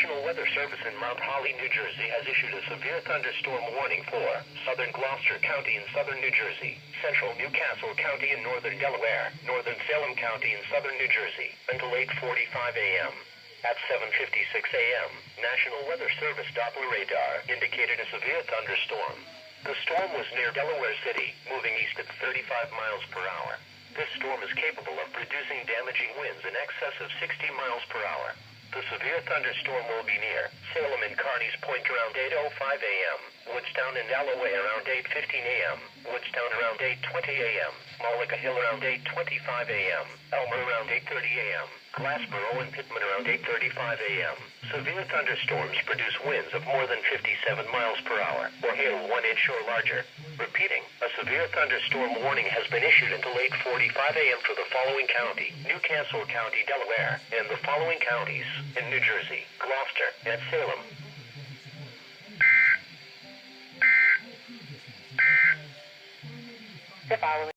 National Weather Service in Mount Holly, New Jersey has issued a severe thunderstorm warning for southern Gloucester County in southern New Jersey, central Newcastle County in northern Delaware, northern Salem County in southern New Jersey, until 8:45 a.m. At 7:56 a.m., National Weather Service Doppler radar indicated a severe thunderstorm. The storm was near Delaware City, moving east at 35 miles per hour. This storm is capable of producing damaging winds in excess of 60 miles per hour. The severe thunderstorm will be near Salem and Carneys Point around 8:05 a.m., Woodstown and Alloway around 8:15 a.m., Woodstown around 8:20 a.m., Mullica Hill around 8:25 a.m., Elmer around 8:30 a.m., Glassboro and Pittman around 8:35 a.m. Severe thunderstorms produce winds of more than 57 miles per hour, or hail 1 inch or larger. Repeating, a severe thunderstorm warning has been issued until 8:45 a.m. for the following county, Newcastle County, Delaware, and the following counties in New Jersey, Gloucester, and Salem. The following